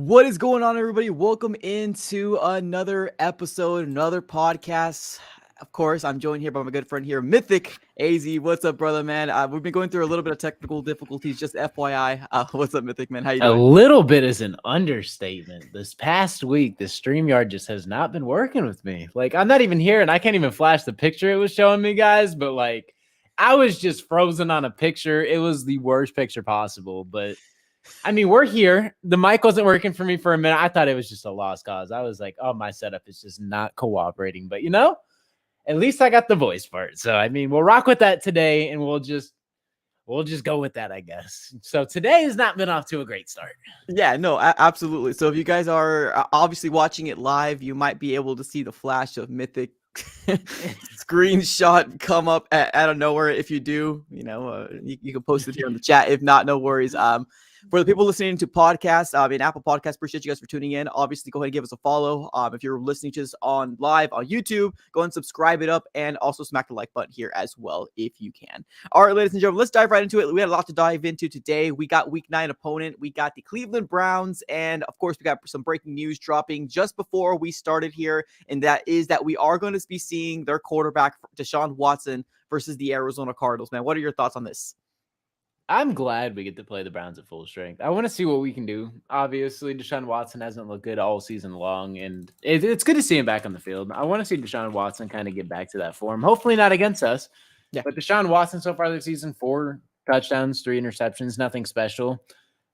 What is going on, everybody? Welcome into another episode, another podcast. Of course, I'm joined here by my good friend here, Mythic AZ. What's up, brother, man? We've been going through a little bit of technical difficulties, just FYI. What's up, Mythic, man? How you A doing? little bit is an understatement. This past week, the StreamYard just has not been working with me. Like, I'm not even here and I can't even flash the picture it was showing me, guys. But, like, I was just frozen on a picture. It was the worst picture possible. But, I mean, we're here. The mic wasn't working for me for a minute. I thought it was just a lost cause. I was like, oh, my setup is just not cooperating. But, at least I got the voice part. So, I mean, we'll rock with that today and we'll just go with that, I guess. So today has not been off to a great start. Yeah, no, absolutely. So if you guys are obviously watching it live, you might be able to see the flash of Mythic screenshot come up out of nowhere. If you do, you can post it here in the chat. If not, no worries. For the people listening to podcasts, in Apple Podcasts, appreciate you guys for tuning in. Obviously, go ahead and give us a follow. If you're listening to us on live on YouTube, go and subscribe it up, and also smack the like button here as well if you can. All right, ladies and gentlemen, let's dive right into it. We had a lot to dive into today. We got Week 9 opponent. We got the Cleveland Browns, and of course, we got some breaking news dropping just before we started here, and that is that we are going to be seeing their quarterback, Deshaun Watson, versus the Arizona Cardinals. Man, what are your thoughts on this? I'm glad we get to play the Browns at full strength. I want to see what we can do. Obviously, Deshaun Watson hasn't looked good all season long, and it's good to see him back on the field. I want to see Deshaun Watson kind of get back to that form. Hopefully not against us. Yeah. But Deshaun Watson so far this season, 4 touchdowns, 3 interceptions, nothing special.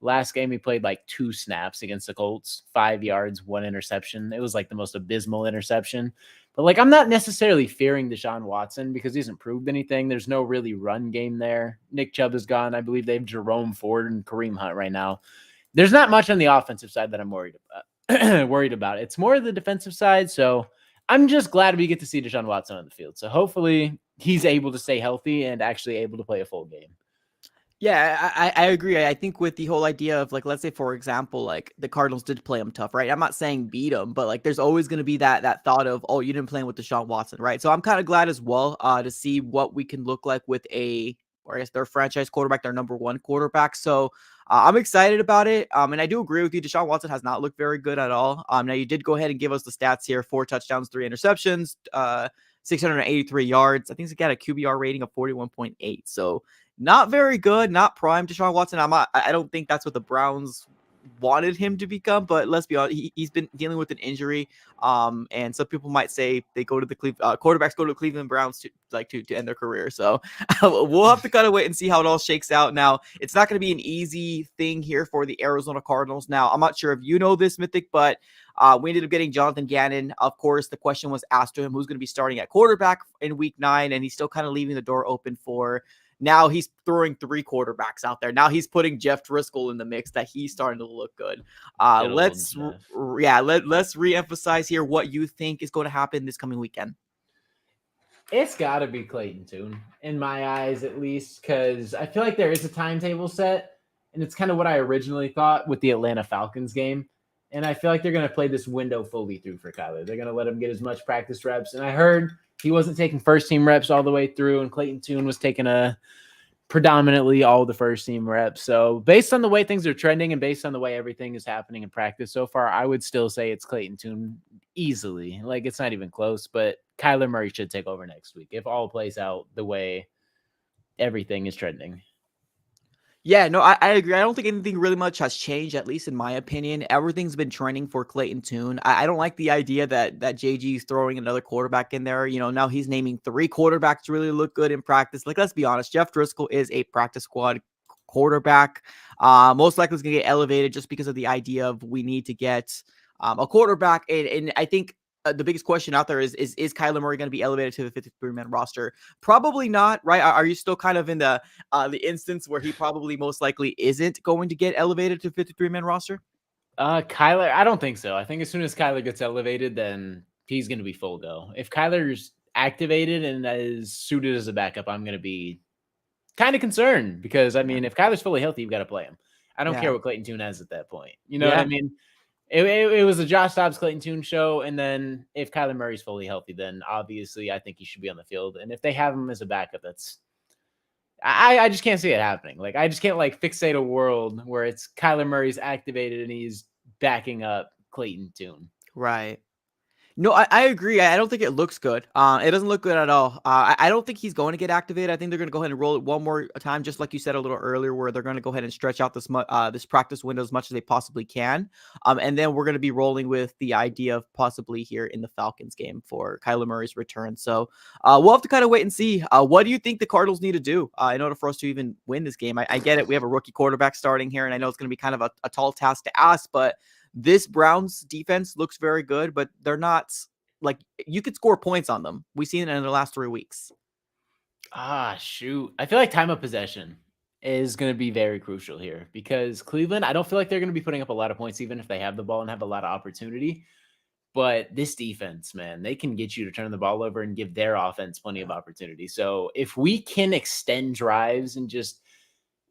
Last game, he played like 2 snaps against the Colts, 5 yards, 1 interception. It was like the most abysmal interception. But, like, I'm not necessarily fearing Deshaun Watson because he hasn't proved anything. There's no really run game there. Nick Chubb is gone. I believe they have Jerome Ford and Kareem Hunt right now. There's not much on the offensive side that I'm worried about. It's more the defensive side. So I'm just glad we get to see Deshaun Watson on the field. So hopefully he's able to stay healthy and actually able to play a full game. Yeah, I agree. I think with the whole idea of, like, let's say, for example, like the Cardinals did play him tough, right? I'm not saying beat him, but like there's always going to be that thought of, oh, you didn't play him with Deshaun Watson, right? So I'm kind of glad as well to see what we can look like with or I guess their franchise quarterback, their number 1 quarterback. So I'm excited about it. And I do agree with you. Deshaun Watson has not looked very good at all. Now you did go ahead and give us the stats here: 4 touchdowns, 3 interceptions, 683 yards. I think he's got a QBR rating of 41.8. So not very good, not prime Deshaun Watson. I don't think that's what the Browns wanted him to become, but let's be honest, he's been dealing with an injury. And some people might say they go to the quarterbacks go to the Cleveland Browns to end their career. So we'll have to kind of wait and see how it all shakes out. Now, it's not going to be an easy thing here for the Arizona Cardinals. Now, I'm not sure if you know this, Mythic, but we ended up getting Jonathan Gannon. Of course, the question was asked to him who's going to be starting at quarterback in Week 9, and he's still kind of leaving the door open for. Now he's throwing 3 quarterbacks out there. Now he's putting Jeff Driscoll in the mix that he's starting to look good. Let's reemphasize here what you think is going to happen this coming weekend. It's got to be Clayton Tune, in my eyes at least, because I feel like there is a timetable set, and it's kind of what I originally thought with the Atlanta Falcons game. And I feel like they're going to play this window fully through for Kyler. They're going to let him get as much practice reps. And I heard he wasn't taking first-team reps all the way through, and Clayton Tune was taking predominantly all the first-team reps. So based on the way things are trending and based on the way everything is happening in practice so far, I would still say it's Clayton Tune easily. Like, it's not even close, but Kyler Murray should take over next week if all plays out the way everything is trending. Yeah, no, I agree. I don't think anything really much has changed, at least in my opinion. Everything's been trending for Clayton Tune. I don't like the idea that JG is throwing another quarterback in there. Now he's naming 3 quarterbacks to really look good in practice. Like, let's be honest, Jeff Driscoll is a practice squad quarterback. Most likely is going to get elevated just because of the idea of we need to get a quarterback. And I think the biggest question out there is Kyler Murray going to be elevated to the 53-man roster? Probably not, right? Are you still kind of in the instance where he probably most likely isn't going to get elevated to 53-man roster? Kyler, I don't think so. I think as soon as Kyler gets elevated, then he's going to be full go. If Kyler's activated and is suited as a backup, I'm going to be kind of concerned because, I mean, if Kyler's fully healthy, you've got to play him. I don't care what Clayton Tune has at that point. You know what I mean? It was a Josh Dobbs Clayton Tune show, and then if Kyler Murray's fully healthy, then obviously I think he should be on the field. And if they have him as a backup, I just can't see it happening. Like, I just can't fixate a world where it's Kyler Murray's activated and he's backing up Clayton Tune. Right. No, I agree. I don't think it looks good. It doesn't look good at all. I don't think he's going to get activated. I think they're going to go ahead and roll it one more time, just like you said a little earlier, where they're going to go ahead and stretch out this practice window as much as they possibly can. And then we're going to be rolling with the idea of possibly here in the Falcons game for Kyler Murray's return. So we'll have to kind of wait and see. What do you think the Cardinals need to do in order for us to even win this game? I get it. We have a rookie quarterback starting here, and I know it's going to be kind of a tall task to ask, but this Browns defense looks very good, but they're not like you could score points on them. We've seen it in the last 3 weeks. Shoot. I feel like time of possession is going to be very crucial here because Cleveland, I don't feel like they're going to be putting up a lot of points, even if they have the ball and have a lot of opportunity. But this defense, man, they can get you to turn the ball over and give their offense plenty of opportunity. So if we can extend drives and just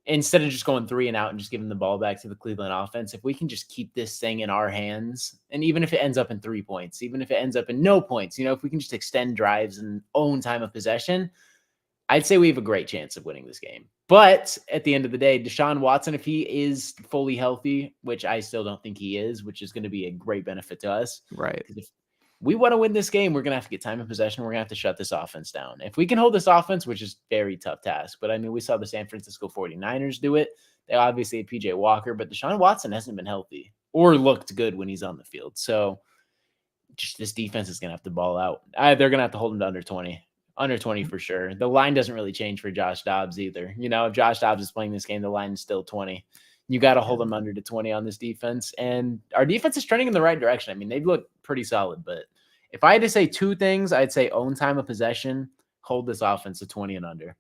instead of just going 3 and out and just giving the ball back to the Cleveland offense, if we can just keep this thing in our hands, and even if it ends up in 3 points, even if it ends up in no points, if we can just extend drives and own time of possession, I'd say we have a great chance of winning this game. But at the end of the day, Deshaun Watson, if he is fully healthy, which I still don't think he is, which is going to be a great benefit to us. Right. If we want to win this game, we're going to have to get time of possession. We're going to have to shut this offense down. If we can hold this offense, which is a very tough task, but I mean, we saw the San Francisco 49ers do it. They obviously had PJ Walker, but Deshaun Watson hasn't been healthy or looked good when he's on the field. So just this defense is going to have to ball out. They're going to have to hold him to under 20. Under 20 for sure. The line doesn't really change for Josh Dobbs either. If Josh Dobbs is playing this game, the line is still 20. You got to hold them under to 20 on this defense. And our defense is trending in the right direction. I mean, they've looked pretty solid. But if I had to say 2 things, I'd say own time of possession, hold this offense to 20 and under.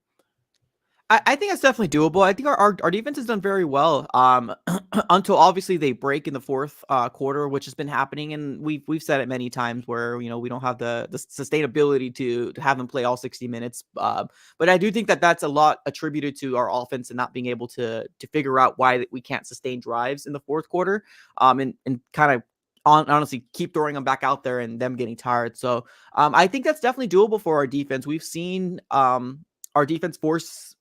I think that's definitely doable. I think our defense has done very well until obviously they break in the fourth quarter, which has been happening, and we've said it many times where we don't have the sustainability to have them play all 60 minutes. But I do think that that's a lot attributed to our offense and not being able to figure out why we can't sustain drives in the fourth quarter, and kind of honestly keep throwing them back out there and them getting tired. So I think that's definitely doable for our defense. We've seen our defense force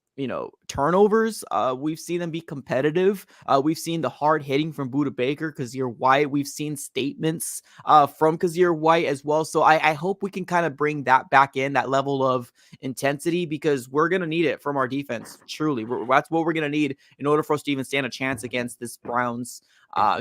turnovers. We've seen them be competitive. We've seen the hard hitting from Budda Baker, Kazir White. We've seen statements from Kazir White as well. So I hope we can kind of bring that back in, that level of intensity, because we're going to need it from our defense. Truly, that's what we're going to need in order for us to even stand a chance against this Browns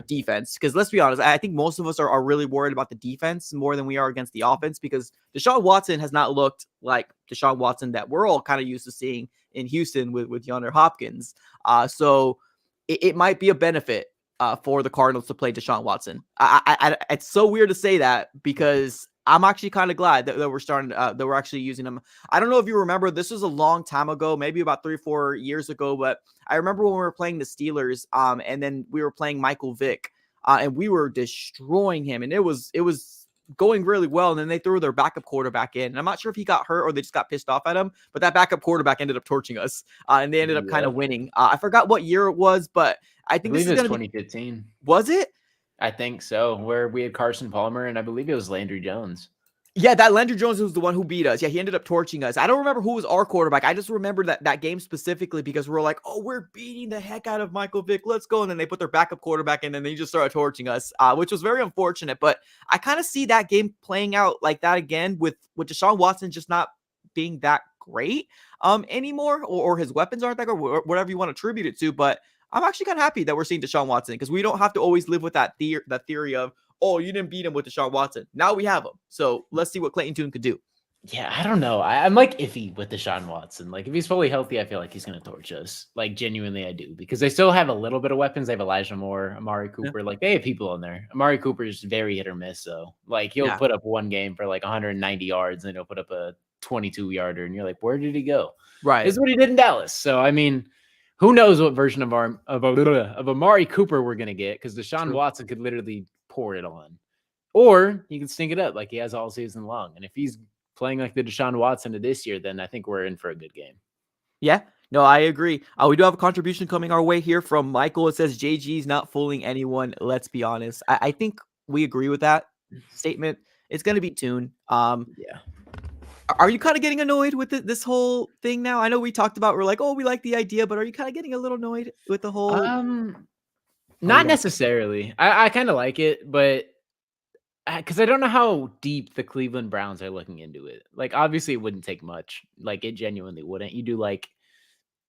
defense. Because let's be honest, I think most of us are really worried about the defense more than we are against the offense, because Deshaun Watson has not looked like Deshaun Watson that we're all kind of used to seeing in Houston with DeAndre Hopkins. So it might be a benefit for the Cardinals to play Deshaun Watson. It's so weird to say that, because I'm actually kind of glad that we're starting that we're actually using him. I don't know if you remember, this was a long time ago, maybe about 3 or 4 years ago, but I remember when we were playing the Steelers, and then we were playing Michael Vick, and we were destroying him, and it was going really well, and then they threw their backup quarterback in, and I'm not sure if he got hurt or they just got pissed off at him, but that backup quarterback ended up torching us, and they ended up kind of winning. I forgot what year it was, but I think this is 2015. Was it? I think so, where we had Carson Palmer, and I believe it was Landry Jones. Yeah, that Landry Jones was the one who beat us. Yeah, he ended up torching us. I don't remember who was our quarterback. I just remember that game specifically because we're like, oh, we're beating the heck out of Michael Vick. Let's go. And then they put their backup quarterback in, and they just started torching us, which was very unfortunate. But I kind of see that game playing out like that again with Deshaun Watson just not being that great anymore, or his weapons aren't that good, or whatever you want to attribute it to. But I'm actually kind of happy that we're seeing Deshaun Watson, because we don't have to always live with that theory of, oh, you didn't beat him with Deshaun Watson. Now we have him. So let's see what Clayton Tune could do. Yeah, I don't know. I'm like iffy with Deshaun Watson. Like, if he's fully healthy, I feel like he's going to torch us. Like, genuinely, I do. Because they still have a little bit of weapons. They have Elijah Moore, Amari Cooper. Yeah. Like, they have people in there. Amari Cooper is very hit or miss, though. Like, he'll put up one game for like 190 yards, and then he'll put up a 22-yarder. And you're like, where did he go? Right. This is what he did in Dallas. So, I mean, who knows what version of Amari Cooper we're going to get, because Deshaun Watson could literally pour it on. Or he can stink it up like he has all season long. And if he's playing like the Deshaun Watson of this year, then I think we're in for a good game. Yeah, no, I agree. We do have a contribution coming our way here from Michael. It says, JG's not fooling anyone. Let's be honest. I think we agree with that statement. It's going to be Tune. Yeah. Are you kind of getting annoyed with this whole thing now? I know we talked about, we're like, oh, we like the idea, but are you kind of getting a little annoyed with the whole... Or you Not don't? necessarily. I kind of like it, but because I don't know how deep the Cleveland Browns are looking into it. Like, obviously, it wouldn't take much. Like, it genuinely wouldn't. You do like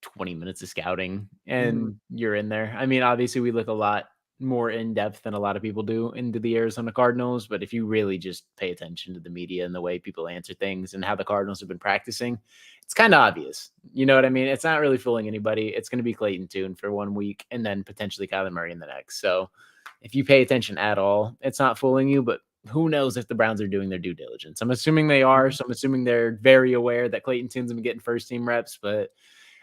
20 minutes of scouting Mhm. and you're in there. I mean, obviously, we look a lot more in depth than a lot of people do into the Arizona Cardinals. But if you really just pay attention to the media and the way people answer things and how the Cardinals have been practicing, it's kind of obvious. You know what I mean? It's not really fooling anybody. It's going to be Clayton Tune for 1 week and then potentially Kyler Murray in the next. So if you pay attention at all, it's not fooling you. But who knows if the Browns are doing their due diligence? I'm assuming they are. Mhm. So I'm assuming they're very aware that Clayton Tune's been getting first team reps, but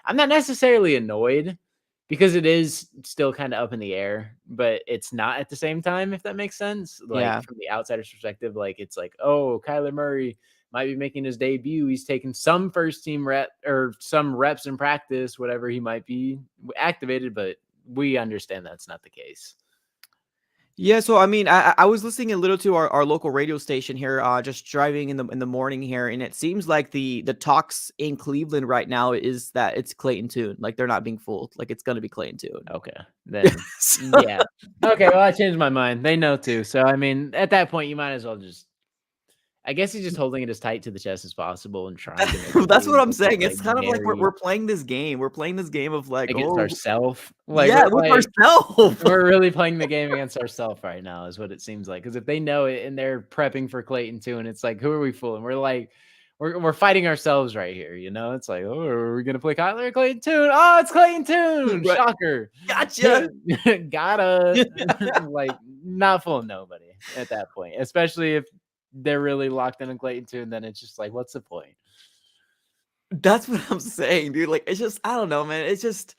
I'm not necessarily annoyed because it is still kind of up in the air, but it's not at the same time, if that makes sense. Like Yeah. from the outsider's perspective, like it's like, oh, Kyler Murray might be making his debut. He's taking some first team rep or some reps in practice, whatever he might be activated, but we understand that's not the case. Yeah, so I mean, I was listening a little to our local radio station here, just driving in the morning here, and it seems like the talks in Cleveland right now is that it's Clayton Tune. Like they're not being fooled. Like it's gonna be Clayton Tune. Okay. Then, So- yeah. Okay. Well, I changed my mind. They know too. So, I mean, at that point, you might as well just I guess he's just holding it as tight to the chest as possible and trying to make That's what Cleveland I'm look saying. like It's kind of like very we're playing this game. We're playing this game of like, against oh ourself. Like yeah, we're with like ourselves. we're really playing the game against ourselves right now, is what it seems like. Because if they know it and they're prepping for Clayton too, and it's like, who are we fooling? We're like, we're fighting ourselves right here. You know, it's like, oh, are we gonna play Kyler or Clayton Tune? Oh, it's Clayton Tune. Right. Shocker. Gotcha. Gotta like not fooling nobody at that point, especially if they're really locked in on Clayton Tune. Then it's just like, what's the point? That's what I'm saying, dude. Like it's just I don't know, man. It's just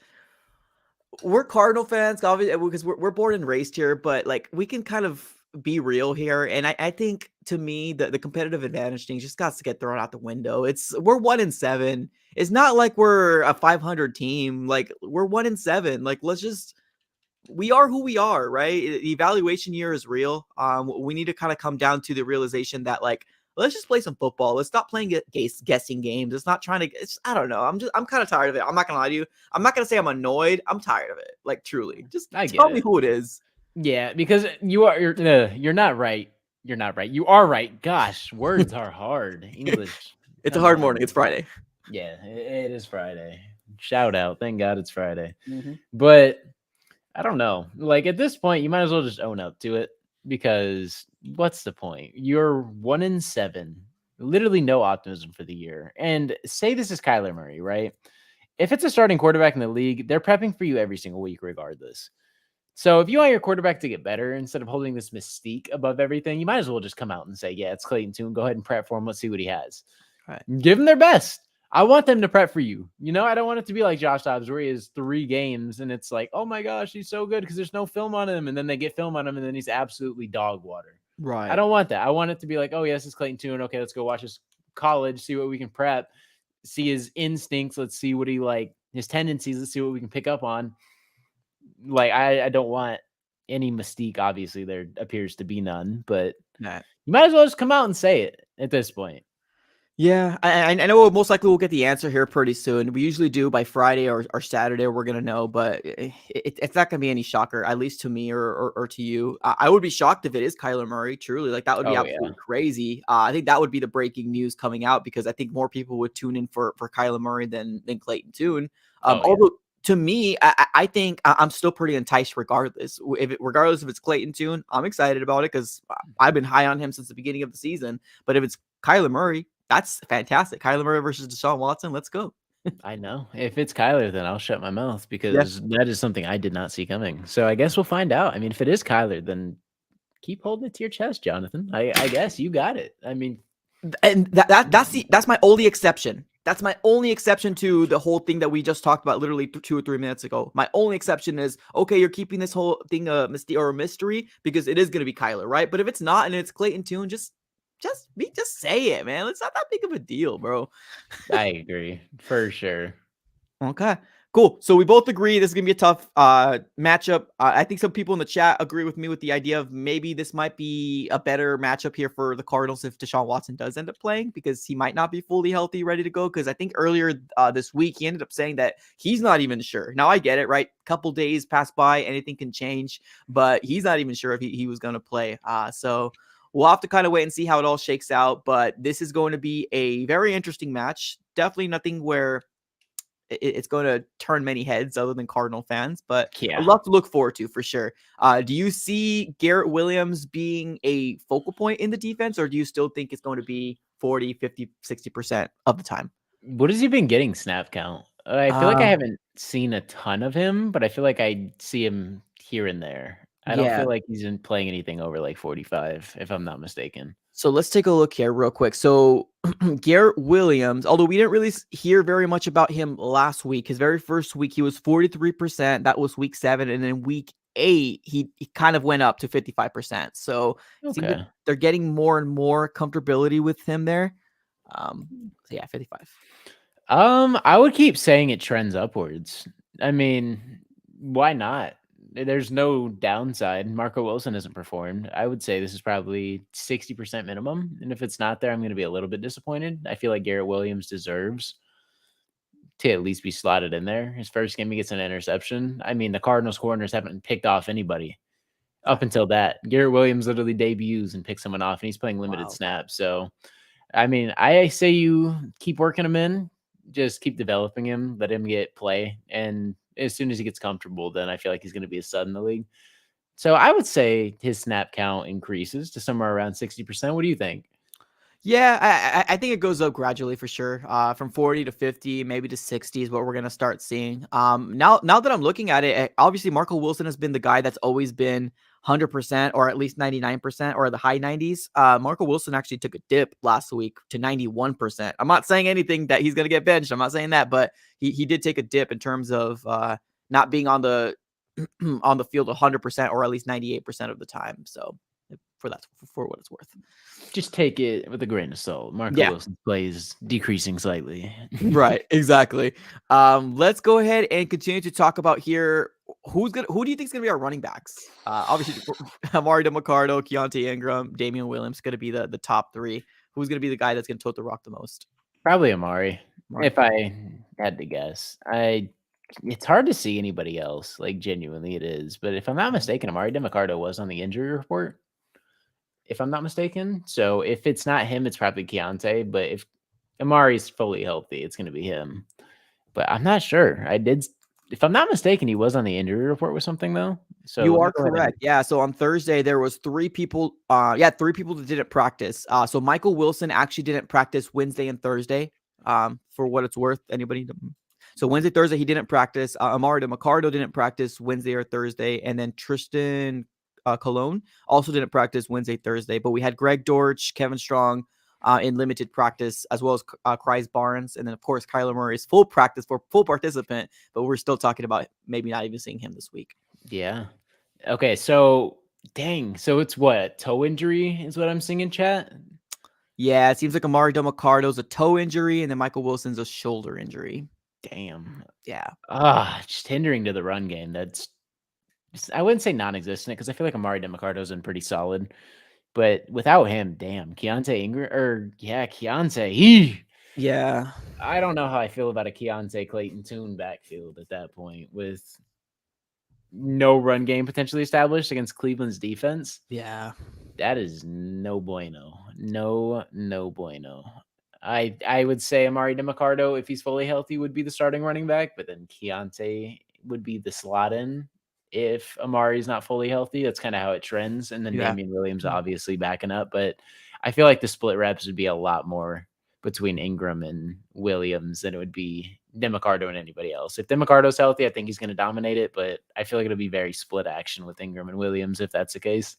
we're Cardinal fans, obviously, because we're born and raised here, but like we can kind of be real here. And I think to me, the competitive advantage thing just got to get thrown out the window. We're 1-7. It's not like we're a 500 team. Like we're 1-7. Like let's just we are who we are, right? The evaluation year is real. We need to kind of come down to the realization that like let's just play some football. Let's stop playing guessing games. It's not trying to. I don't know. I'm kind of tired of it. I'm not gonna lie to you. I'm not gonna say I'm annoyed. I'm tired of it. Like truly, just I get tell me it. who it is. Yeah, because you're not right. You're not right. You are right. Gosh, words are hard. English. It's a Come hard on. morning. It's Friday. Yeah, it is Friday. Shout out. Thank God it's Friday. Mhm. But I don't know. Like at this point, you might as well just own up to it because what's the point? You're 1-7. Literally no optimism for the year. And say this is Kyler Murray, right? If it's a starting quarterback in the league, they're prepping for you every single week, regardless. So if you want your quarterback to get better instead of holding this mystique above everything, you might as well just come out and say, yeah, it's Clayton Tune. Go ahead and prep for him. Let's see what he has. Right. Give them their best. I want them to prep for you. You know, I don't want it to be like Josh Dobbs where he has 3 games and it's like, oh my gosh, he's so good because there's no film on him. And then they get film on him and then he's absolutely dog water. I Right. don't want that. I want it to be like, oh, yes, it's Clayton Tune. Okay, let's go watch his college, see what we can prep, see his instincts. Let's see what he like, his tendencies. Let's see what we can pick up on. Like, I don't want any mystique. Obviously, there appears to be none, but Nah. you might as well just come out and say it at this point. Yeah, I know most likely we'll get the answer here pretty soon. We usually do by Friday or Saturday. We're gonna know, but it's not gonna be any shocker, at least to me or to you. I would be shocked if it is Kyler Murray. Truly, like that would be Oh, yeah. absolutely crazy. I think that would be the breaking news coming out because I think more people would tune in for Kyler Murray than Clayton Tune. Oh, yeah. Although to me, I think I'm still pretty enticed regardless. Regardless if it's Clayton Tune, I'm excited about it because I've been high on him since the beginning of the season. But if it's Kyler Murray, that's fantastic. Kyler Murray versus Deshaun Watson. Let's go. I know. If it's Kyler, then I'll shut my mouth Yeah. because that is something I did not see coming. So I guess we'll find out. I mean, if it is Kyler, then keep holding it to your chest, Jonathan. I guess you got it. I mean, And that's my only exception. That's my only exception to the whole thing that we just talked about literally 2 or 3 minutes ago. My only exception is okay, you're keeping this whole thing a mystery because it is going to be Kyler, right? But if it's not and it's Clayton Tune, just say it, man. It's not that big of a deal, bro. I agree for sure. Okay. Cool. So we both agree this is gonna be a tough matchup. I think some people in the chat agree with me with the idea of maybe this might be a better matchup here for the Cardinals if Deshaun Watson does end up playing, because he might not be fully healthy, ready to go. Because I think earlier this week he ended up saying that he's not even sure. Now I get it, right? Couple days pass by, anything can change, but he's not even sure if he was gonna play. So we'll have to kind of wait and see how it all shakes out. But this is going to be a very interesting match. Definitely nothing where it's going to turn many heads other than Cardinal fans, but a Yeah. lot to look forward to for sure. Do you see Garrett Williams being a focal point in the defense, or do you still think it's going to be 40, 50, 60% of the time? What has he been getting snap count? I feel like I Um, haven't seen a ton of him, but I feel like I see him here and there. I don't yeah. feel like he's been playing anything over like 45, if I'm not mistaken. So let's take a look here real quick. So Garrett Williams, although we didn't really hear very much about him last week, his very first week, he was 43%. That was week 7. And then week 8, he kind of went up to 55%. So it seems like Okay. they're getting more and more comfortability with him there. So yeah, 55. I would keep saying it trends upwards. I mean, why not? There's no downside. Marco Wilson hasn't performed. I would say this is probably 60% minimum. And if it's not there, I'm going to be a little bit disappointed. I feel like Garrett Williams deserves to at least be slotted in there. His first game, he gets an interception. I mean, the Cardinals corners haven't picked off anybody Yeah. up until that. Garrett Williams literally debuts and picks someone off, and he's playing limited Wow. snaps. So, I mean, I say you keep working him in, just keep developing him, let him get play. And as soon as he gets comfortable, then I feel like he's going to be a stud in the league. So I would say his snap count increases to somewhere around 60%. What do you think? Yeah, I think it goes up gradually for sure. From 40 to 50, maybe to 60 is what we're gonna start seeing. Now that I'm looking at it, obviously Marco Wilson has been the guy that's always been 100% or at least 99% or the high 90s. Marco Wilson actually took a dip last week to 91%. I'm not saying anything that he's gonna get benched. I'm not saying that, but he did take a dip in terms of not being on the on the field 100% or at least 98% of the time. So for what it's worth. Just take it with a grain of salt. Marco Yeah. Wilson plays decreasing slightly. Right, exactly. Let's go ahead and continue to talk about here. Who do you think is gonna be our running backs? Obviously, Amari DeMarcado, Keontae Ingram, Damian Williams gonna be the top 3. Who's gonna be the guy that's gonna tote the rock the most? Probably Amari, Amari. if I had to guess. It's hard to see anybody else, like, genuinely it is, but if I'm not mistaken, Amari DeMarcado was on the injury report, if I'm not mistaken. So if it's not him, it's probably Keontae, but if Amari's fully healthy, it's gonna be him. But I'm not sure. If I'm not mistaken, he was on the injury report with something though. So You let me are go ahead and correct. Yeah. So on Thursday, there was 3 people. 3 people that didn't practice. So Michael Wilson actually didn't practice Wednesday and Thursday. For what it's worth, anybody. So Wednesday, Thursday, he didn't practice. Amari DeMarcado didn't practice Wednesday or Thursday, and then Tristan Cologne also didn't practice Wednesday, Thursday. But we had Greg Dortch, Kevin Strong in limited practice, as well as Kryze Barnes, and then of course Kyler Murray's full practice for full participant. But we're still talking about maybe not even seeing him this week. yeah. Okay, so dang. So it's what? Toe injury is what I'm seeing in chat? Yeah, it seems like Amari DeMarcado's a toe injury, and then Michael Wilson's a shoulder injury. Damn. Yeah. Just hindering to the run game. I wouldn't say non-existent because I feel like Amari DeMarcado's been pretty solid. But without him, damn, Keontae Ingram Keontae. Yeah. I don't know how I feel about a Keontae Clayton Tune backfield at that point with no run game potentially established against Cleveland's defense. Yeah. That is no bueno. No bueno. I would say Amari DeMarcado, if he's fully healthy, would be the starting running back, but then Keontae would be the slot in if Amari is not fully healthy. That's kind of how it trends. And then Yeah. Damian Williams obviously backing up. But I feel like the split reps would be a lot more between Ingram and Williams than it would be DeMarcado and anybody else. If DeMarcado's healthy, I think he's going to dominate it, but I feel like it'll be very split action with Ingram and Williams if that's the case.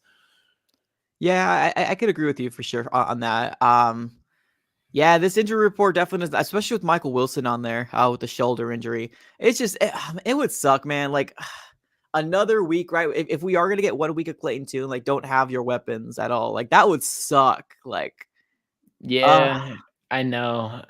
Yeah, I could agree with you for sure on that. Yeah, this injury report definitely is, especially with Michael Wilson on there with the shoulder injury. It's just it would suck, man. Like another week, right? If we are gonna get 1 week of Clayton Tune, like don't have your weapons at all, like that would suck. Like, uh Yeah, I know.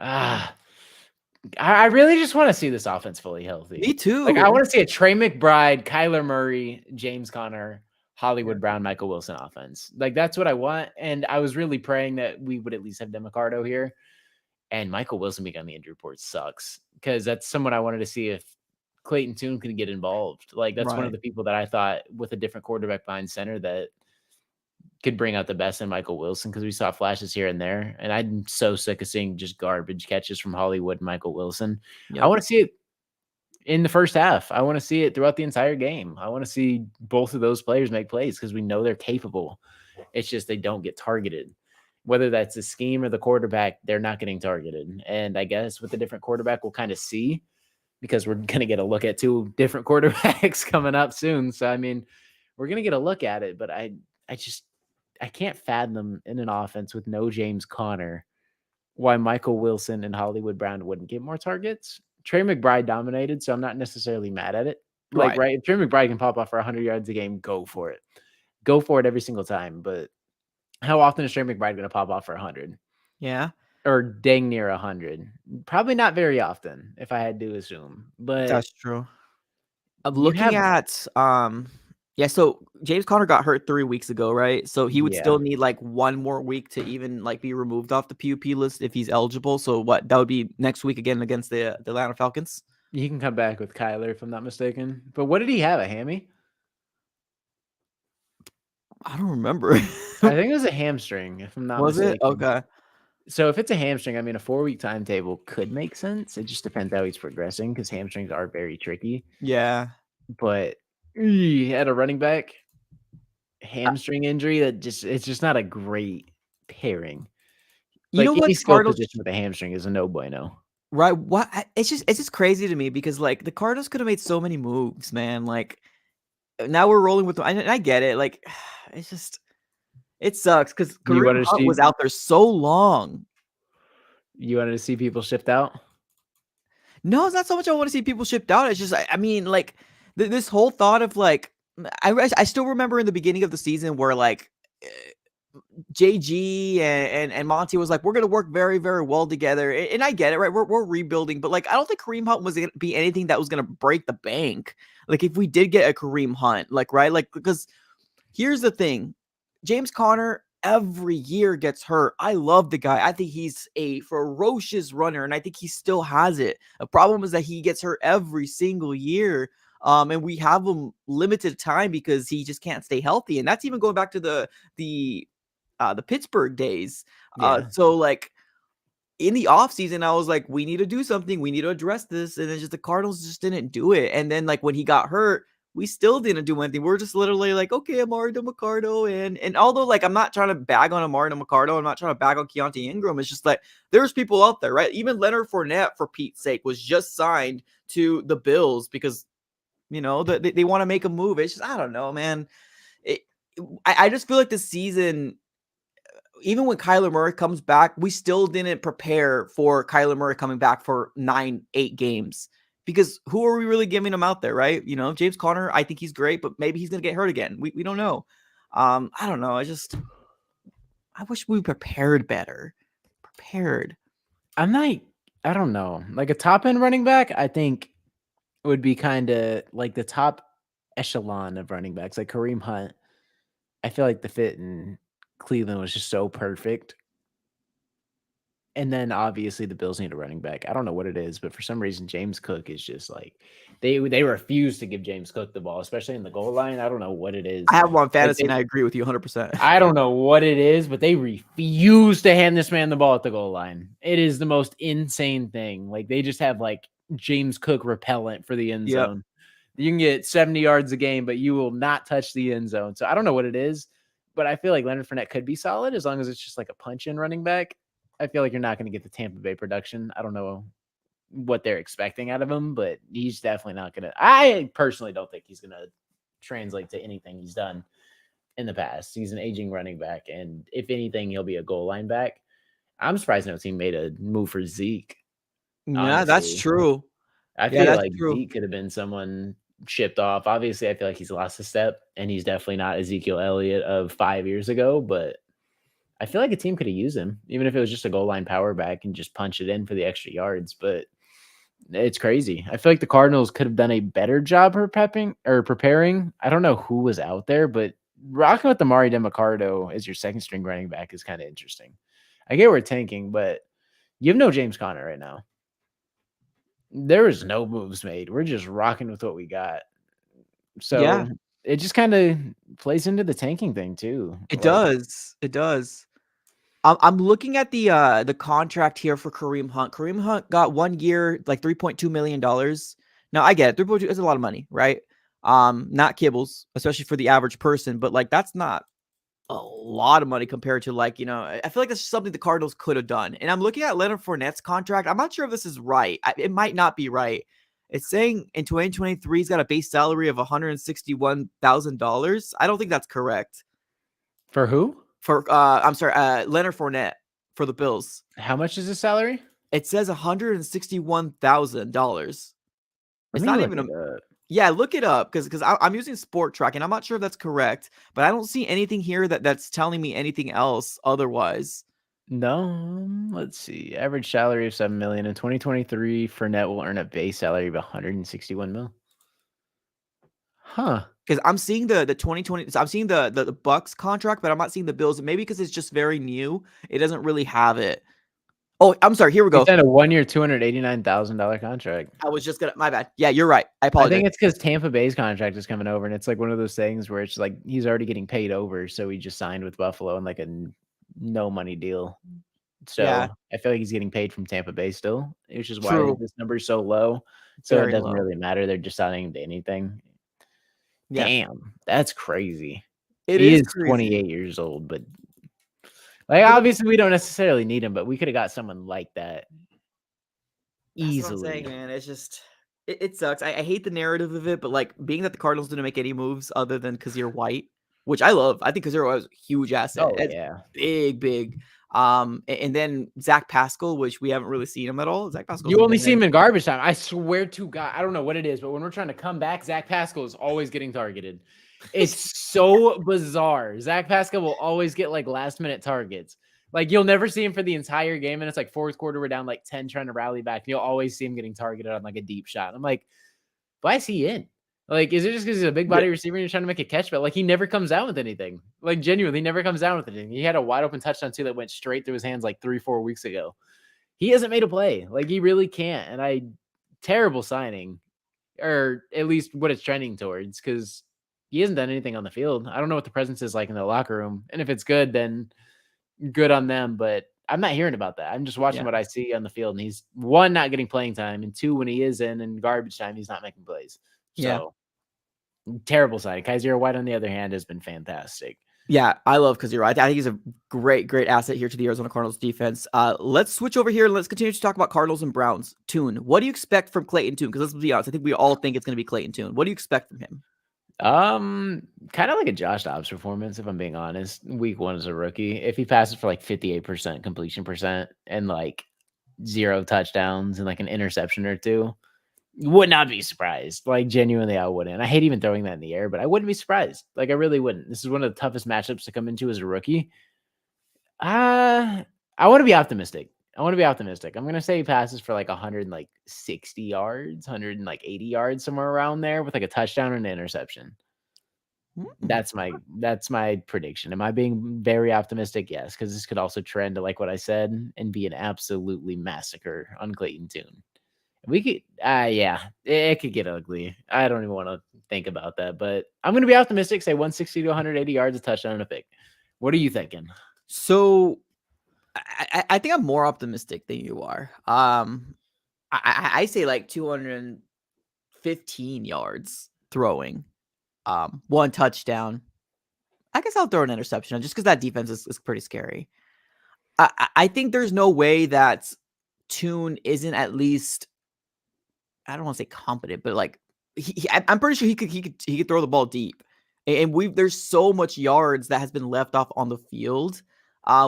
I really just want to see this offense fully healthy. Me Like, too. I want to see a Trey McBride, Kyler Murray, James Conner, Hollywood Brown, Michael Wilson offense. Like, that's what I want. And I was really praying that we would at least have Demicardo here. And Michael Wilson being on the injury report sucks because that's someone I wanted to see if Clayton Tune could get involved. Like, that's one of Right. the people that I thought with a different quarterback behind center that could bring out the best in Michael Wilson because we saw flashes here and there. And I'm so sick of seeing just garbage catches from Hollywood and Michael Wilson. I Yep. want to see it in the first half. I want to see it throughout the entire game. I want to see both of those players make plays because we know they're capable. It's just they don't get targeted. Whether that's the scheme or the quarterback, they're not getting targeted. And I guess with a different quarterback, we'll kind of see because we're going to get a look at 2 different quarterbacks coming up soon. So, I mean, we're going to get a look at it, but I can't fathom in an offense with no James Conner why Michael Wilson and Hollywood Brown wouldn't get more targets. Trey McBride dominated, so I'm not necessarily mad at it. Like, Right. right, if Trey McBride can pop off for 100 yards a game, go for it. Go for it every single time. But how often is Trey McBride going to pop off for 100? Yeah. Or dang near 100? Probably not very often, if I had to assume. But That's true. I'm you looking have, at yeah, so James Conner got hurt 3 weeks ago, right? So he would yeah, still need like 1 more week to even like be removed off the PUP list if he's eligible. So what that would be next week again against the Atlanta Falcons. he can come back with Kyler, if I'm not mistaken. But what did he have, a hammy? I don't remember. I think it was a hamstring, if I'm not Was it? mistaken. Okay. So if it's a hamstring, I mean, a 4-week timetable could make sense. It just depends how he's progressing because hamstrings are very tricky. Yeah. But at a running back, hamstring injury, it's just not a great pairing. You Like, know what any the skill Cardinals position with a hamstring is a no bueno. right? What it's just crazy to me because like the Cardinals could have made so many moves, man. Like now we're rolling with I get it. Like it's just it sucks because You Kareem wanted to Hunt was see out there so long. people shift out? No, it's not so much I want to see people shipped out. It's just I mean like this whole thought of like I still remember in the beginning of the season where like JG and Monty was like, we're gonna work very, very well together. And I get it, right? We're rebuilding, but like I don't think Kareem Hunt was gonna be anything that was gonna break the bank. Like if we did get a Kareem Hunt, like right, like because here's the thing. James Conner every year gets hurt. I love the guy. I think he's a ferocious runner, and I think he still has it. The problem is that he gets hurt every single year. And we have him limited time because he just can't stay healthy. And that's even going back to the Pittsburgh days. Yeah. So like in the offseason, I was like, we need to do something. We need to address this. And then just the Cardinals just didn't do it. And then like when he got hurt, we still didn't do anything. We're just literally like, okay, Amari DeMarcado. And although like I'm not trying to bag on Amari DeMarcado, I'm not trying to bag on Keontae Ingram. It's just like there's people out there, right? Even Leonard Fournette, for Pete's sake, was just signed to the Bills because they want to make a move. It's just I don't know, man. I just feel like this season, even when Kyler Murray comes back, we still didn't prepare for Kyler Murray coming back for 9-8 games because who are we really giving him out there, right? James Conner, I think he's great, but maybe he's going to get hurt again. We don't know. I don't know. I wish we prepared better. Prepared. I don't know. Like a top end running back, I think would be kind of like the top echelon of running backs, like Kareem Hunt. I feel like the fit in Cleveland was just so perfect. And then obviously the Bills need a running back. I don't know what it is, but for some reason James Cook is just like they refuse to give James Cook the ball, especially in the goal line. I don't know what it is. I have him on Like fantasy, and I agree with you 100%. I don't know what it is, but they refuse to hand this man the ball at the goal line. It is the most insane thing. Like they just have like James Cook repellent for the end Yep. zone. You can get 70 yards a game, but you will not touch the end zone. So I don't know what it is, but I feel like Leonard Fournette could be solid as long as it's just like a punch-in running back. I feel like you're not going to get the Tampa Bay production. I don't know what they're expecting out of him, but he's definitely not going to. I personally don't think he's going to translate to anything he's done in the past. He's an aging running back, and if anything, he'll be a goal line back. I'm surprised no team made a move for Zeke. Yeah, that's Honestly, true. I Yeah, feel that's like true. Zeke could have been someone shipped off. Obviously, I feel like he's lost a step, and he's definitely not Ezekiel Elliott of 5 years ago. But I feel like a team could have used him, even if it was just a goal line power back and just punch it in for the extra yards. But It's crazy. I feel like the Cardinals could have done a better job preparing. I don't know who was out there, but rocking with the Mari DeMarcado as your second string running back is kind of interesting. I get we're tanking, but you have no James Conner right now. There was no moves made. We're just rocking with what we got. Yeah, So it just kind of plays into the tanking thing too. it Like, does. It does. I'm looking at the contract here for Kareem Hunt. Kareem Hunt got 1 year, like $3.2 million. Now I get it, 3.2 is a lot of money, right? Not kibbles, especially for the average person, but like that's not a lot of money compared to like, I feel like that's something the Cardinals could have done. And I'm looking at Leonard Fournette's contract. I'm not sure if this is right. It might not be right. It's saying in 2023 he's got a base salary of $161,000. I don't think that's correct. for who? For I'm sorry, Leonard Fournette for the Bills. How much is his salary? It says $161,000. Let It's me not look even a it up. yeah, look it up because I'm using Sport Track and I'm not sure if that's correct, but I don't see anything here that's telling me anything else otherwise. No, let's see. Average salary of 7 million in 2023. Fournette will earn a base salary of 161 mil. Huh. Because I'm seeing the 2020, so I'm seeing the Bucks contract, but I'm not seeing the Bills. Maybe because it's just very new, it doesn't really have it. Oh, I'm sorry. Here we He go. signed a 1-year, $289,000 contract. I was just gonna. My bad. Yeah, you're right. I I apologize. think it's because Tampa Bay's contract is coming over, and it's like one of those things where it's like he's already getting paid over, so he just signed with Buffalo on like a no money deal. Yeah, So I feel like he's getting paid from Tampa Bay still, which is why true. this number is so low. So it Very doesn't low. really matter. They're just signing him to anything. Yeah, Damn, that's crazy. it He is is crazy. 28 years old, but like Yeah, but obviously we don't necessarily need him, but we could have got someone like that that's what I'm saying, easily. man. It's just it sucks. I hate the narrative of it, but like being that the Cardinals didn't make any moves other than Kazir White, which I love. I think Kazir White was a huge asset. Oh It's yeah. big, big. And then Zach Pascal, which we haven't really seen him at all. Zach Pascal's You only been see there. him in garbage time. I swear to God, I don't know what it is, but when we're trying to come back, Zach Pascal is always getting targeted. It's so bizarre. Zach Pascal will always get like last minute targets. Like you'll never see him for the entire game, and it's like fourth quarter, we're down like 10 trying to rally back. And you'll always see him getting targeted on like a deep shot. I'm like, why is he in? Like, is it just because he's a big Yeah, body receiver and you're trying to make a catch? But like, he never comes out with anything. Like, genuinely, never comes out with anything. He had a wide open touchdown too that went straight through his hands like 3-4 weeks ago. He hasn't made a play. Like, he really can't. And terrible signing, or at least what it's trending towards, because he hasn't done anything on the field. I don't know what the presence is like in the locker room. And if it's good, then good on them. But I'm not hearing about that. I'm just watching yeah, what I see on the field. And he's one, not getting playing time. And two, when he is in garbage time, he's not making plays. yeah. So terrible signing. Kaiser White, on the other hand, has been fantastic. Yeah, I love Kazir. I think he's a great, great asset here to the Arizona Cardinals defense. Let's switch over here and let's continue to talk about Cardinals and Browns. Tune, what do you expect from Clayton Tune? Because let's be honest, I think we all think it's going to be Clayton Tune. What do you expect from him? Kind of like a Josh Dobbs performance, if I'm being honest. Week 1 as a rookie. If he passes for like 58% completion percent and like 0 touchdowns and like an interception or two, would not be surprised. Like genuinely, I wouldn't. I hate even throwing that in the air, but I wouldn't be surprised. Like I really wouldn't. This is one of the toughest matchups to come into as a rookie. I want to be optimistic. I'm gonna say he passes for like 160 yards, 180 yards, somewhere around there, with like a touchdown and an interception. Hmm. That's my prediction. Am I being very optimistic? Yes, because this could also trend to like what I said and be an absolutely massacre on Clayton Tune. We could, yeah, it could get ugly. I don't even want to think about that, but I'm going to be optimistic. Say 160 to 180 yards, a touchdown, and a pick. What are you thinking? So I think I'm more optimistic than you are. I say like 215 yards throwing, 1 touchdown. I guess I'll throw an interception just because that defense is pretty scary. I think there's no way that Tune isn't at least, I don't want to say competent, but like I'm pretty sure he could throw the ball deep, and there's so much yards that has been left off on the field,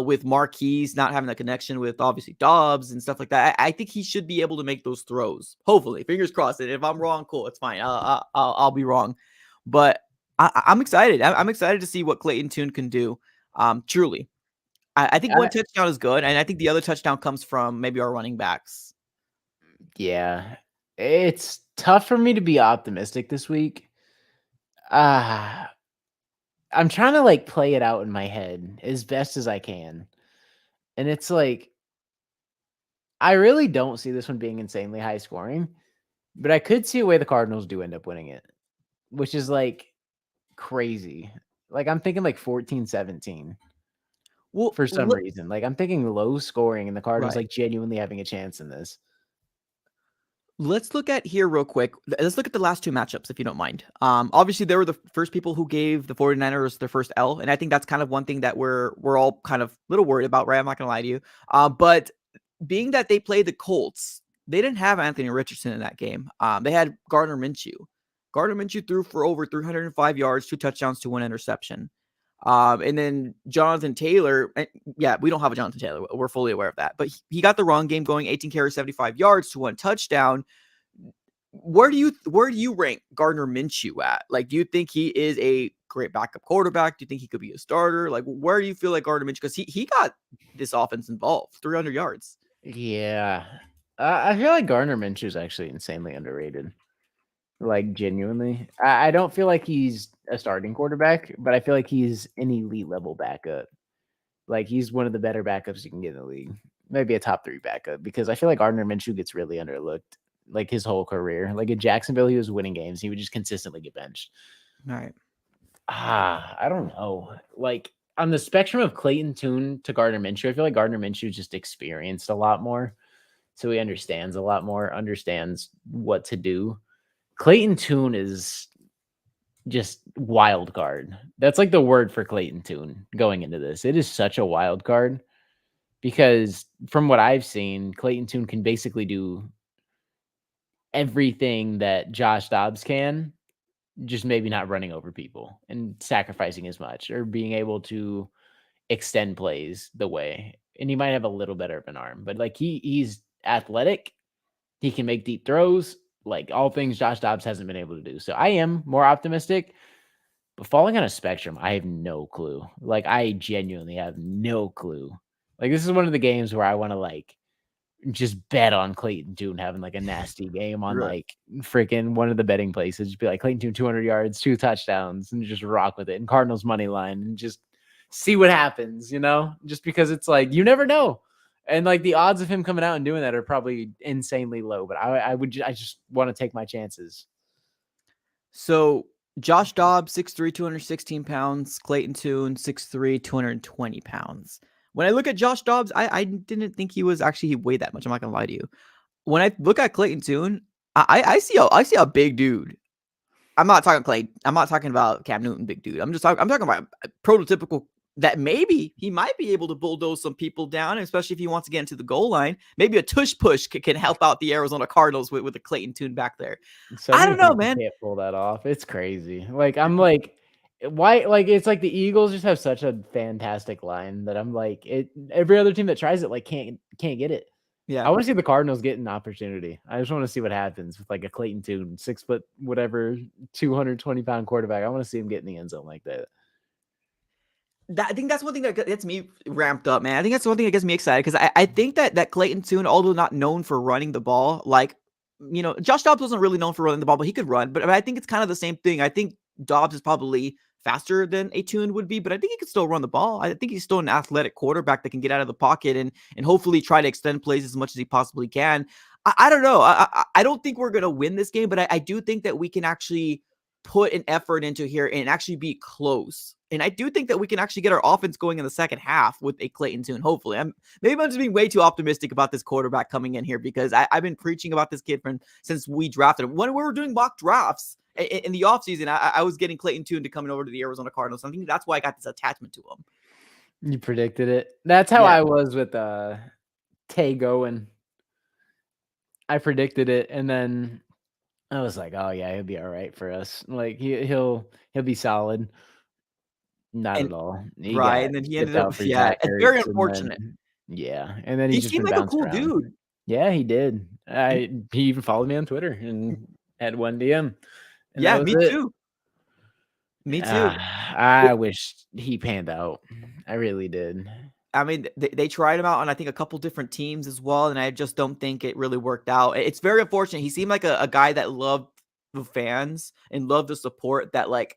with Marquise not having a connection with obviously Dobbs and stuff like that. I think he should be able to make those throws. Hopefully, fingers crossed. And if I'm wrong, cool, it's fine. I'll be wrong, but I'm excited. I'm excited to see what Clayton Tune can do. Truly, I think 1 touchdown is good, and I think the other touchdown comes from maybe our running backs. Yeah. It's tough for me to be optimistic this week. Uh, I'm trying to like play it out in my head as best as I can. And it's like I really don't see this one being insanely high scoring, but I could see a way the Cardinals do end up winning it, which is like crazy. Like I'm thinking like 14-17 Well, for some reason. Like I'm thinking low scoring and the Cardinals right. like genuinely having a chance in this. Let's look at here real quick. Let's look at the last two matchups, if you don't mind. Obviously, they were the first people who gave the 49ers their first L, and I think that's kind of one thing that we're all kind of a little worried about, right? I'm not gonna lie to you. But being that they played the Colts, they didn't have Anthony Richardson in that game. They had Gardner Minshew. Gardner Minshew threw for over 305 yards, 2 touchdowns to 1 interception. And then Jonathan Taylor, yeah, we don't have a Jonathan Taylor. We're fully aware of that. But he got the run game going, 18 carries, 75 yards to 1 touchdown. Where do you rank Gardner Minshew at? Like, do you think he is a great backup quarterback? Do you think he could be a starter? Like, where do you feel like Gardner Minshew? Because he got this offense involved, 300 yards. Yeah. I feel like Gardner Minshew is actually insanely underrated. Like genuinely. I don't feel like he's a starting quarterback, but I feel like he's an elite level backup. Like he's one of the better backups you can get in the league. Maybe a top 3 backup because I feel like Gardner Minshew gets really underlooked like his whole career. Like in Jacksonville, he was winning games. He would just consistently get benched. All right. I don't know. Like on the spectrum of Clayton Tune to Gardner Minshew, I feel like Gardner Minshew just experienced a lot more. So he understands a lot more, understands what to do. Clayton Tune is just wild card. That's like the word for Clayton Tune going into this. It is such a wild card because from what I've seen, Clayton Tune can basically do everything that Josh Dobbs can, just maybe not running over people and sacrificing as much or being able to extend plays the way. And he might have a little better of an arm, but like he's athletic. He can make deep throws, like all things Josh Dobbs hasn't been able to do. So I am more optimistic, but falling on a spectrum, I have no clue. Like I genuinely have no clue. Like this is one of the games where I want to like just bet on Clayton Tune having like a nasty game on Right. like freaking one of the betting places. Just be like Clayton Tune 200 yards, 2 touchdowns, and just rock with it. And Cardinals money line and just see what happens, you know? Just because it's like you never know. And like the odds of him coming out and doing that are probably insanely low, but I just want to take my chances. So Josh Dobbs, 6'3", 216 pounds. Clayton Tune, 6'3", 220 pounds. When I look at Josh Dobbs, I didn't think he weighed that much. I'm not gonna lie to you. When I look at Clayton Tune, I see a big dude. I'm not talking Clay. I'm not talking about Cam Newton, big dude. I'm talking about a prototypical that maybe he might be able to bulldoze some people down, especially if he wants to get into the goal line. Maybe a tush push can help out the Arizona Cardinals with a Clayton Tune back there. So I many don't know, people man. can't pull that off. It's crazy. Like I'm like, why? Like it's like the Eagles just have such a fantastic line that I'm like, it. Every other team that tries it like can't get it. I Yeah. want to see the Cardinals get an opportunity. I just want to see what happens with like a Clayton Tune, 6 foot whatever, 220-pound quarterback. I want to see him get in the end zone like that. I think that's one thing that gets me ramped up, man. I think that's one thing that gets me excited because I think that Clayton Tune, although not known for running the ball, like, Josh Dobbs wasn't really known for running the ball, but he could run. But I think it's kind of the same thing. I think Dobbs is probably faster than a Tune would be, but I think he could still run the ball. I think he's still an athletic quarterback that can get out of the pocket and hopefully try to extend plays as much as he possibly can. I don't know. I don't think we're gonna win this game, but I do think that we can actually put an effort into here and actually be close. And I do think that we can actually get our offense going in the second half with a Clayton Tune. Hopefully, maybe I'm just being way too optimistic about this quarterback coming in here because I've been preaching about this kid since we drafted him. When we were doing mock drafts in the offseason, I was getting Clayton Tune to coming over to the Arizona Cardinals. I think that's why I got this attachment to him. You predicted it. That's how Yeah. I was with Tay going. I predicted it, and then I was like, "Oh yeah, he'll be all right for us. Like he'll be solid." Not And at all. He right. got And then he shipped ended up, out for yeah, Zach it's very Ertz, and unfortunate. then yeah, and then He he's just seemed been like a bounced cool around. dude. Yeah, he did. And He even followed me on Twitter and had one DM, and that yeah, was me it. too. Me too. I wish he panned out. I really did. I mean, they tried him out on I think a couple different teams as well, and I just don't think it really worked out. It's very unfortunate. He seemed like a guy that loved the fans and loved the support. That like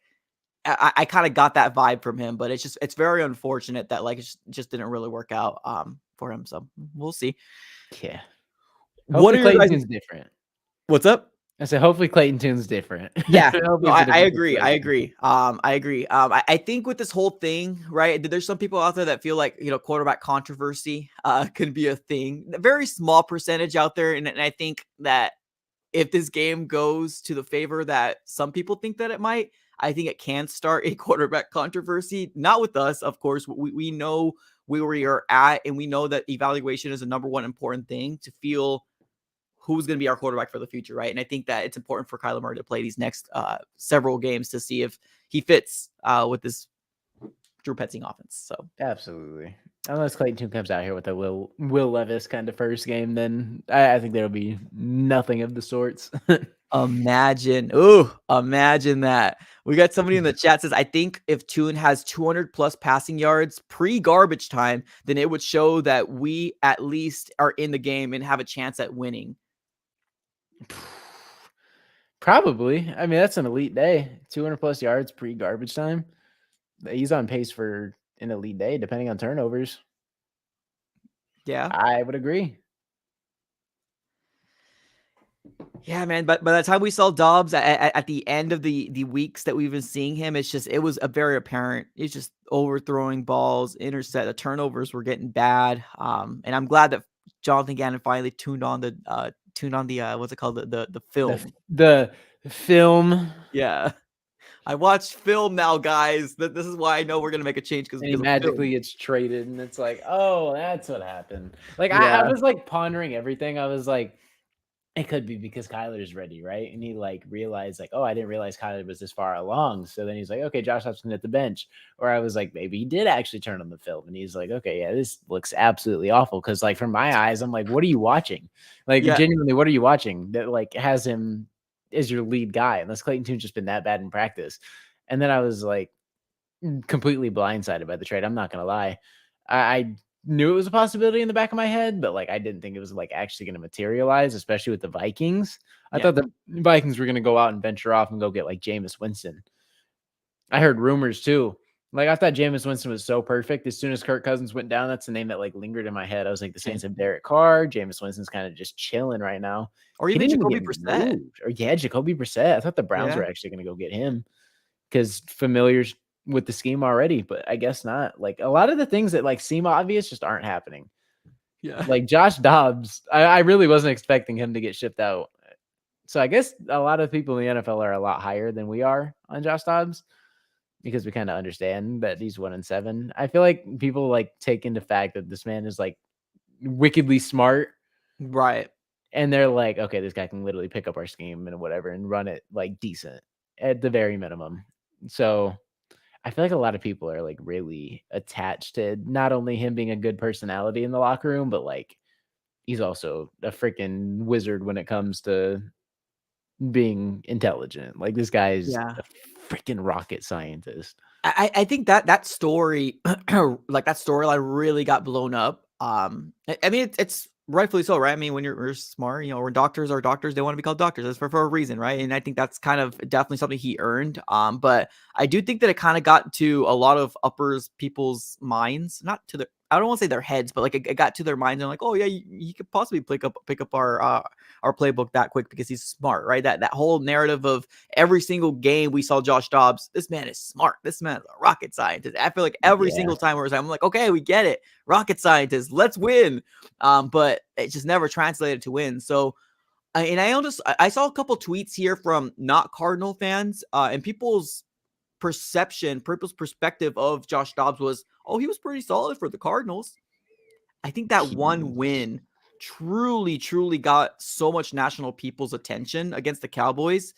I kind of got that vibe from him, but it's very unfortunate that like it just didn't really work out for him. So we'll see. Yeah. What Hopefully are your Clayton guys? Tune's different. What's up? I said hopefully Clayton Tune's different. Yeah, Hopefully no, it's a I different agree. I situation. agree. I agree. I think with this whole thing, right? There's some people out there that feel like quarterback controversy could be a thing. A very small percentage out there, and I think that if this game goes to the favor that some people think that it might, I think it can start a quarterback controversy. Not with us, of course. We know where we are at, and we know that evaluation is a number one important thing to feel who's going to be our quarterback for the future, right? And I think that it's important for Kyler Murray to play these next several games to see if he fits with this Drew Petzing offense. So Absolutely. Unless Clayton Tune comes out here with a Will Levis kind of first game, then I think there will be nothing of the sorts. imagine that. We got somebody in the chat says, I think if Tune has 200 plus passing yards pre-garbage time, then it would show that we at least are in the game and have a chance at winning. Probably. I mean, that's an elite day. 200 plus yards pre-garbage time. He's on pace for an elite day, depending on turnovers. Yeah. I would agree. Yeah, man. But by the time we saw Dobbs at the end of the weeks that we've been seeing him, it was a very apparent. He's just overthrowing balls, intercept. The turnovers were getting bad. And I'm glad that Jonathan Gannon finally tuned on the what's it called, the film. The film. Yeah, I watched film now, guys. This is why I know we're gonna make a change because And he magically gets traded, and it's like, oh, that's what happened. Like I Yeah. was like pondering everything. I was like, it could be because Kyler's ready, right? And he like realized, like, oh, I didn't realize Kyler was this far along. So then he's like, okay, Josh Hudson at the bench. Or I was like, maybe he did actually turn on the film, and he's like, okay, yeah, this looks absolutely awful. Because like from my eyes, I'm like, what are you watching? Like Yeah. genuinely, what are you watching that like has him as your lead guy? Unless Clayton Tune's just been that bad in practice. And then I was like completely blindsided by the trade. I'm not gonna lie. I knew it was a possibility in the back of my head, but like I didn't think it was like actually going to materialize, especially with the Vikings. I Yeah. thought the Vikings were going to go out and venture off and go get like Jameis Winston. I heard rumors too. Like I thought Jameis Winston was so perfect. As soon as Kirk Cousins went down, that's the name that like lingered in my head. I was like, the Saints have Derek Carr. Jameis Winston's kind of just chilling right now. Or He even didn't even Jacoby get Brissett. moved. Or yeah, Jacoby Brissett. I thought the Browns Yeah. were actually going to go get him because familiars with the scheme already, but I guess not. Like a lot of the things that like seem obvious just aren't happening. Yeah. Like Josh Dobbs, I really wasn't expecting him to get shipped out. So I guess a lot of people in the NFL are a lot higher than we are on Josh Dobbs because we kind of understand that he's 1-7. I feel like people like take into fact that this man is like wickedly smart. Right. And they're like, okay, this guy can literally pick up our scheme and whatever and run it like decent at the very minimum. So I feel like a lot of people are like really attached to not only him being a good personality in the locker room, but like he's also a freaking wizard when it comes to being intelligent. Like this guy is Yeah. a freaking rocket scientist. I think that story, like that storyline, really got blown up. I mean, it's rightfully so, right? I mean, when you're smart, when doctors are doctors, they want to be called doctors. That's for a reason, right? And I think that's kind of definitely something he earned. But I do think that it kind of got to a lot of uppers people's minds, not to I don't want to say their heads, but like it got to their minds and like, oh yeah, he could possibly pick up our playbook that quick because he's smart, right? That whole narrative of every single game we saw Josh Dobbs, this man is smart. This man is a rocket scientist. I feel like every single time I'm like, okay, we get it. Rocket scientist, let's win. But it just never translated to win. So, and I saw a couple tweets here from not Cardinal fans, and people's perspective of Josh Dobbs was, oh, he was pretty solid for the Cardinals. I think that one win truly got so much national people's attention against the Cowboys.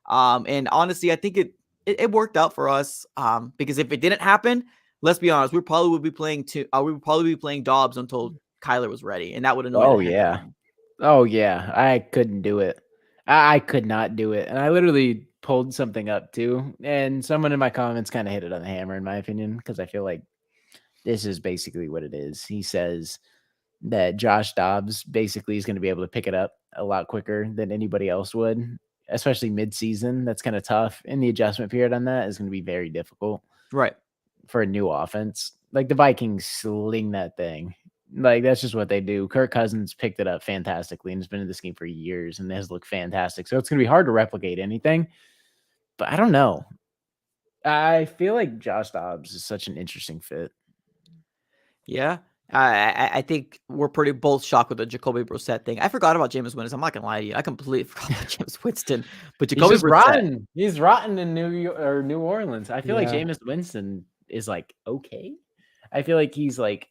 And honestly, I think it worked out for us. Because if it didn't happen, let's be honest, we probably would be playing Dobbs until Kyler was ready, and that would annoy. Oh yeah. Oh yeah. I couldn't do it. I could not do it. And I literally pulled something up too. And someone in my comments kind of hit it on the hammer, in my opinion, because I feel like this is basically what it is. He says that Josh Dobbs basically is going to be able to pick it up a lot quicker than anybody else would, especially midseason. That's kind of tough. And the adjustment period on that is going to be very difficult Right. for a new offense. Like the Vikings sling that thing. Like that's just what they do. Kirk Cousins picked it up fantastically and has been in this game for years and has looked fantastic. So it's going to be hard to replicate anything. But I don't know. I feel like Josh Dobbs is such an interesting fit. Yeah. I think we're pretty both shocked with the Jacoby Brissett thing. I forgot about Jameis Winston. I'm not gonna lie to you. I completely forgot about Jameis Winston. But He's Jacoby just Brissett, rotten. He's rotten in New Orleans. I feel like Yeah. Jameis Winston is like okay. I feel like he's like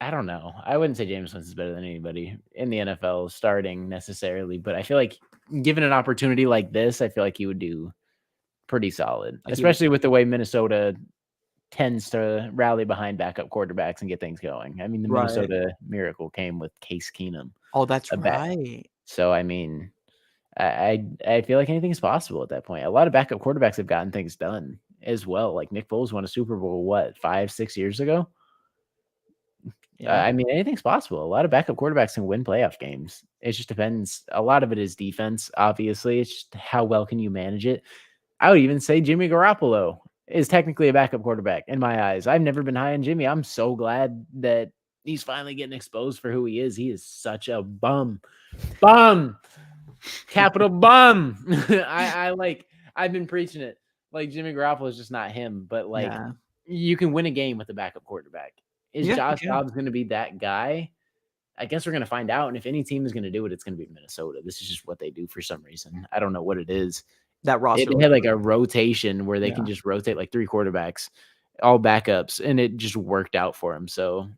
I don't know. I wouldn't say Jameis Winston's better than anybody in the NFL starting necessarily, but I feel like given an opportunity like this, I feel like he would do pretty solid, Like he would- especially with the way Minnesota tends to rally behind backup quarterbacks and get things going. I mean, the Right. Minnesota miracle came with Case Keenum. Oh, that's a back. right. So, I mean, I feel like anything's possible at that point. A lot of backup quarterbacks have gotten things done as well. Like Nick Foles won a Super Bowl, 5-6 years ago? Yeah. I mean, anything's possible. A lot of backup quarterbacks can win playoff games. It just depends. A lot of it is defense, obviously. It's just how well can you manage it. I would even say Jimmy Garoppolo is technically a backup quarterback in my eyes. I've never been high on Jimmy. I'm so glad that he's finally getting exposed for who he is. He is such a bum. Capital bum. I've been preaching it. Like Jimmy Garoppolo is just not him, but like Yeah. you can win a game with a backup quarterback. Is Yeah, you Josh can. Dobbs going to be that guy? I guess we're going to find out. And if any team is going to do it, it's going to be Minnesota. This is just what they do for some reason. I don't know what it is. That roster. They had like a rotation where they can Yeah. just rotate like 3 quarterbacks, all backups, and it just worked out for him. So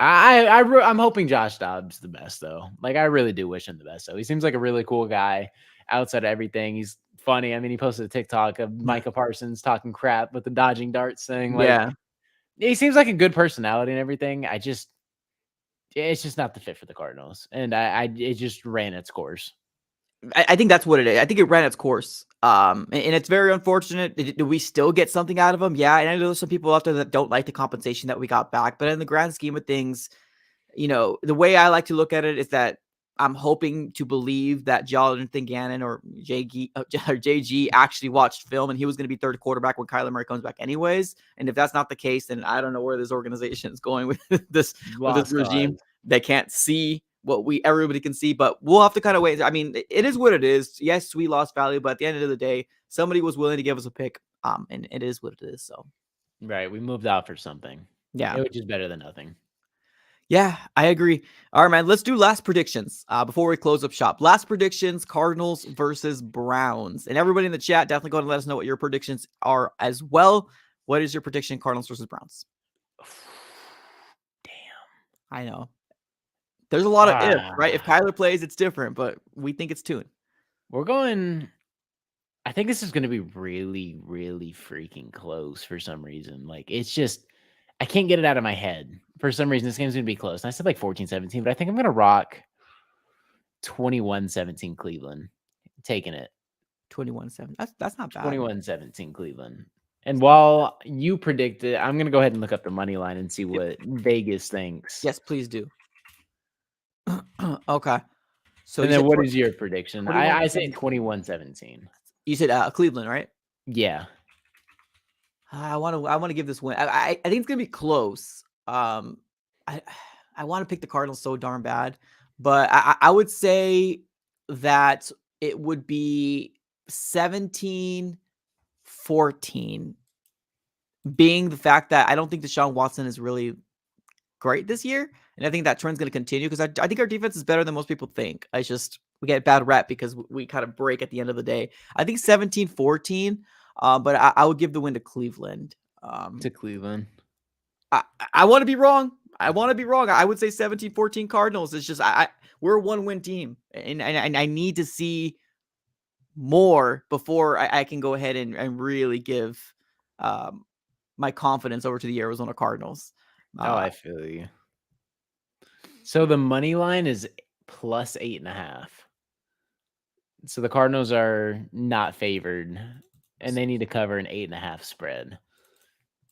I'm hoping Josh Dobbs the best though. Like I really do wish him the best though. He seems like a really cool guy outside of everything. He's funny. I mean, he posted a TikTok of Micah Parsons talking crap with the dodging darts thing. Like, Yeah. he seems like a good personality and everything. It's just not the fit for the Cardinals, and it just ran its course. I think that's what it is. I think it ran its course. And it's very unfortunate. Do we still get something out of him? Yeah. And I know there's some people out there that don't like the compensation that we got back, but in the grand scheme of things, the way I like to look at it is that I'm hoping to believe that Jonathan Gannon or JG actually watched film and he was going to be third quarterback when Kyler Murray comes back anyways. And if that's not the case, then I don't know where this organization is going with this regime. They can't see what everybody can see, but we'll have to kind of wait. I mean, it is what it is. Yes, we lost value, but at the end of the day, somebody was willing to give us a pick. And it is what it is. So, right, we moved out for something. Yeah, which is better than nothing. Yeah, I agree. All right, man. Let's do last predictions before we close up shop. Last predictions: Cardinals versus Browns. And everybody in the chat, definitely go and let us know what your predictions are as well. What is your prediction, Cardinals versus Browns? Damn, I know. There's a lot of if, right? If Kyler plays, it's different, but we think it's Tune. We're going. I think this is going to be really, really freaking close for some reason. Like, it's just, I can't get it out of my head. For some reason, this game's going to be close. And I said like 14-17, but I think I'm going to rock 21-17 Cleveland. Taking it. 21-7. That's not bad. 21-17 Cleveland. And while you predict it, I'm going to go ahead and look up the money line and see what Vegas thinks. Yes, please do. Okay. So and then what is your prediction? I say 21-17. You said Cleveland, right? Yeah. I want to give this win. I think it's gonna be close. I want to pick the Cardinals so darn bad, but I would say that it would be 17-14, being the fact that I don't think Deshaun Watson is really great this year, and I think that trend's going to continue because I think our defense is better than most people think. We get bad rep because we kind of break at the end of the day. I think 17-14, but I would give the win to Cleveland. To Cleveland. I want to be wrong. I would say 17-14 Cardinals. It's just we're a one-win team, and I need to see more before I can go ahead and really give my confidence over to the Arizona Cardinals. I feel you. So the money line is plus 8.5. So the Cardinals are not favored, and they need to cover an 8.5 spread.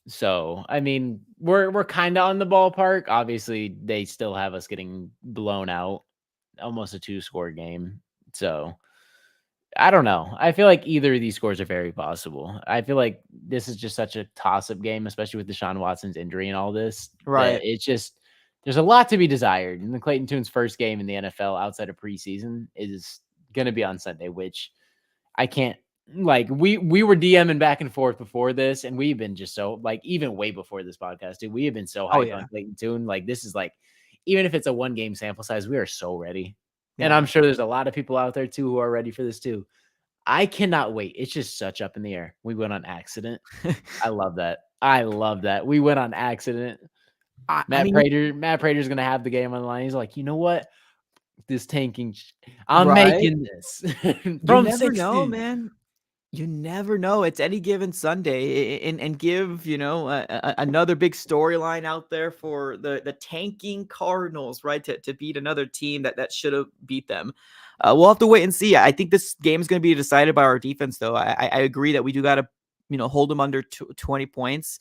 So, I mean, we're kind of on the ballpark. Obviously, they still have us getting blown out, almost a 2-score game. So, I don't know. I feel like either of these scores are very possible. I feel like this is just such a toss-up game, especially with Deshaun Watson's injury and all this, that Right. it's just there's a lot to be desired. And the Clayton Tune's first game in the NFL outside of preseason is going to be on Sunday, which I can't like we were DMing back and forth before this, and we've been just so like even way before this podcast, dude. We have been so Oh hyped yeah. on Clayton Tune. Like this is like even if it's a 1-game sample size, we are so ready. And Yeah. I'm sure there's a lot of people out there too who are ready for this too. I cannot wait. It's just such up in the air. We went on accident. I love that. I love that. We went on accident. I mean, Matt Prater's gonna have the game on the line. He's like, you know what? This tanking, I'm right? making this You from never know, 60. man. You never know. It's any given Sunday, and give another big storyline out there for the tanking Cardinals, right? To beat another team that should have beat them. We'll have to wait and see. I think this game is going to be decided by our defense, though. I agree that we do got to hold them under 20 points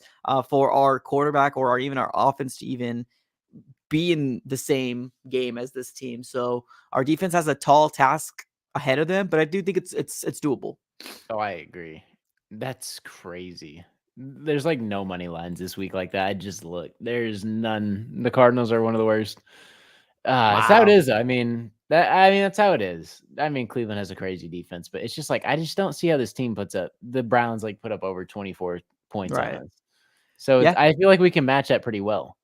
for our quarterback or even our offense to even be in the same game as this team. So our defense has a tall task ahead of them, but I do think it's doable. Oh, I agree. That's crazy. There's like no money lines this week like that. I just look. There's none. The Cardinals are one of the worst. It's how it Wow. is. I mean that's how it is. I mean Cleveland has a crazy defense, but it's just like I just don't see how this team puts up. The Browns like put up over 24 points on Right. us. So Yeah, I feel like we can match that pretty well.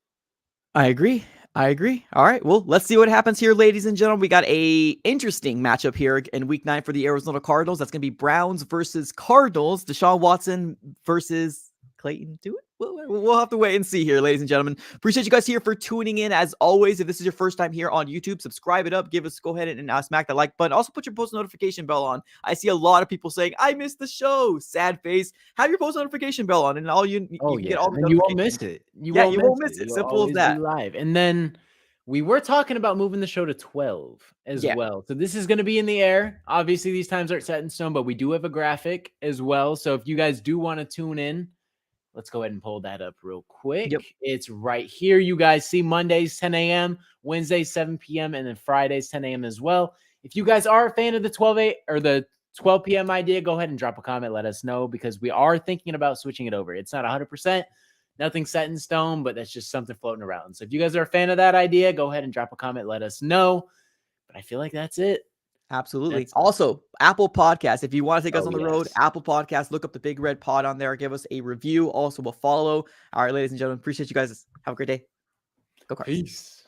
I agree. I agree. All right. Well, let's see what happens here, ladies and gentlemen. We got a interesting matchup here in week 9 for the Arizona Cardinals. That's going to be Browns versus Cardinals. Deshaun Watson versus Clayton Tune. We'll have to wait and see here, ladies and gentlemen. Appreciate you guys here for tuning in. As always, if this is your first time here on YouTube, subscribe it up. Go ahead and smack that like button. Also, put your post notification bell on. I see a lot of people saying, I missed the show. Sad face. Have your post notification bell on, and you Oh can get yeah, all the and you won't notifications. miss it. You Yeah, won't you miss won't it. miss it. You'll Simple as always be that. live. And then we were talking about moving the show to 12 as Yeah. well. So this is going to be in the air. Obviously, these times aren't set in stone, but we do have a graphic as well. So if you guys do want to tune in, let's go ahead and pull that up real quick. Yep. It's right here. You guys see Mondays 10 a.m., Wednesdays 7 p.m., and then Fridays 10 a.m. as well. If you guys are a fan of the 12 p.m. idea, go ahead and drop a comment. Let us know because we are thinking about switching it over. It's not 100%. Nothing set in stone, but that's just something floating around. So if you guys are a fan of that idea, go ahead and drop a comment. Let us know. But I feel like that's it. Absolutely. That's Also, Apple Podcast. If you want to take us oh on the road, yes. Apple Podcast, look up the Big Red Pod on there. Give us a review. Also, a follow. All right, ladies and gentlemen, appreciate you guys. Have a great day. Go Cards. Peace.